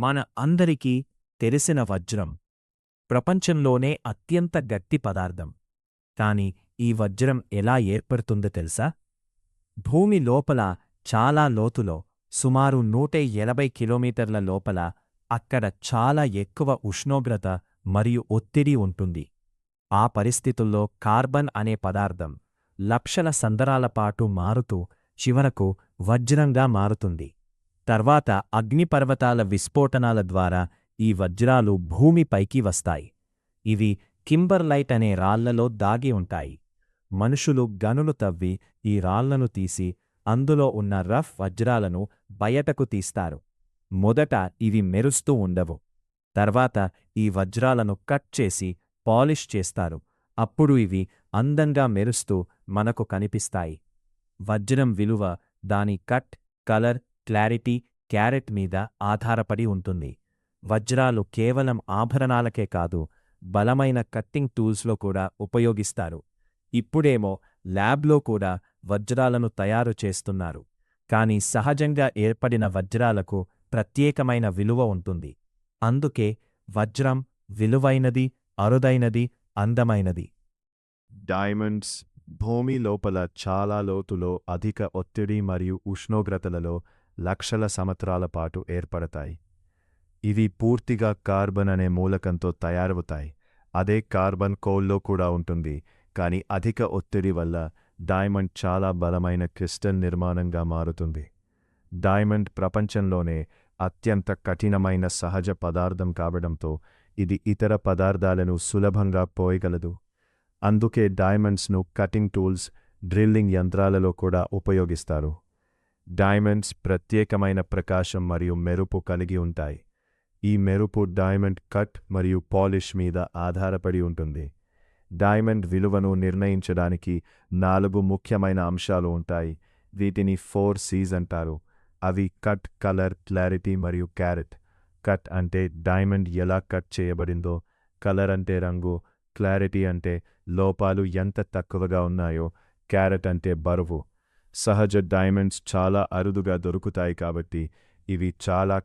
మన అందరికీ తెలిసిన వజ్రం ప్రపంచంలోనే అత్యంత గట్టి పదార్థం. కాని ఈ వజ్రం ఎలా ఏర్పడుతుందో తెలుసా? భూమి లోపల చాలా లోతులో సుమారు 180 కిలోమీటర్ల లోపల అక్కడ చాలా ఎక్కువ ఉష్ణోగ్రత మరియు ఒత్తిడి ఉంటుంది. ఆ పరిస్థితుల్లో కార్బన్ అనే పదార్థం లక్షల సంవత్సరాల పాటు మారుతూ చివరకు వజ్రంగా మారుతుంది. తర్వాత అగ్నిపర్వతాల విస్ఫోటనాల ద్వారా ఈ వజ్రాలు భూమిపైకి వస్తాయి. ఇవి కింబర్లైట్ అనే రాళ్లలో దాగి ఉంటాయి. మనుషులు గనులు తవ్వి ఈ రాళ్లను తీసి అందులో ఉన్న రఫ్ వజ్రాలను బయటకు తీస్తారు. మొదట ఇవి మెరుస్తూ ఉండవు. తర్వాత ఈ వజ్రాలను కట్ చేసి పాలిష్ చేస్తారు. అప్పుడు ఇవి అందంగా మెరుస్తూ మనకు కనిపిస్తాయి. వజ్రం విలువ దాని కట్, కలర్, క్లారిటీ, క్యారెట్ మీద ఆధారపడి ఉంటుంది. వజ్రాలు కేవలం ఆభరణాలకే కాదు, బలమైన కట్టింగ్ టూల్స్లో కూడా ఉపయోగిస్తారు. ఇప్పుడేమో ల్యాబ్లో కూడా వజ్రాలను తయారు చేస్తున్నారు. కానీ సహజంగా ఏర్పడిన వజ్రాలకు ప్రత్యేకమైన విలువ ఉంటుంది. అందుకే వజ్రం విలువైనది, అరుదైనది, అందమైనది. డైమండ్స్ భూమి లోపల చాలా లోతులో అధిక ఒత్తిడి మరియు ఉష్ణోగ్రతలలో లక్షల సంవత్సరాల పాటు ఏర్పడతాయి. ఇవి పూర్తిగా కార్బన్ అనే మూలకంతో తయారవుతాయి. అదే కార్బన్ కోల్లో కూడా ఉంటుంది. కానీ అధిక ఒత్తిడి వల్ల డైమండ్ చాలా బలమైన క్రిస్టల్ నిర్మాణంగా మారుతుంది. డైమండ్ ప్రపంచంలోనే అత్యంత కఠినమైన సహజ పదార్థం కావడంతో ఇది ఇతర పదార్థాలను సులభంగా పోయగలదు. అందుకే డైమండ్స్ను కటింగ్ టూల్స్, డ్రిల్లింగ్ యంత్రాలలో కూడా ఉపయోగిస్తారు. డైమండ్స్ ప్రత్యేకమైన ప్రకాశం మరియు మెరుపు కలిగి ఉంటాయి. ఈ మెరుపు డైమండ్ కట్ మరియు పాలిష్ మీద ఆధారపడి ఉంటుంది. డైమండ్ విలువను నిర్ణయించడానికి 4 ముఖ్యమైన అంశాలు ఉంటాయి. వీటిని 4 C's అంటారు. అవి కట్, కలర్, క్లారిటీ మరియు క్యారెట్. కట్ అంటే డైమండ్ ఎలా కట్ చేయబడిందో, కలర్ అంటే రంగు, క్లారిటీ అంటే లోపాలు ఎంత తక్కువగా ఉన్నాయో, క్యారెట్ అంటే బరువు. సహజ డైమండ్స్ చాలా అరుదుగా దొరుకుతాయి కాబట్టి ఇవి చాలా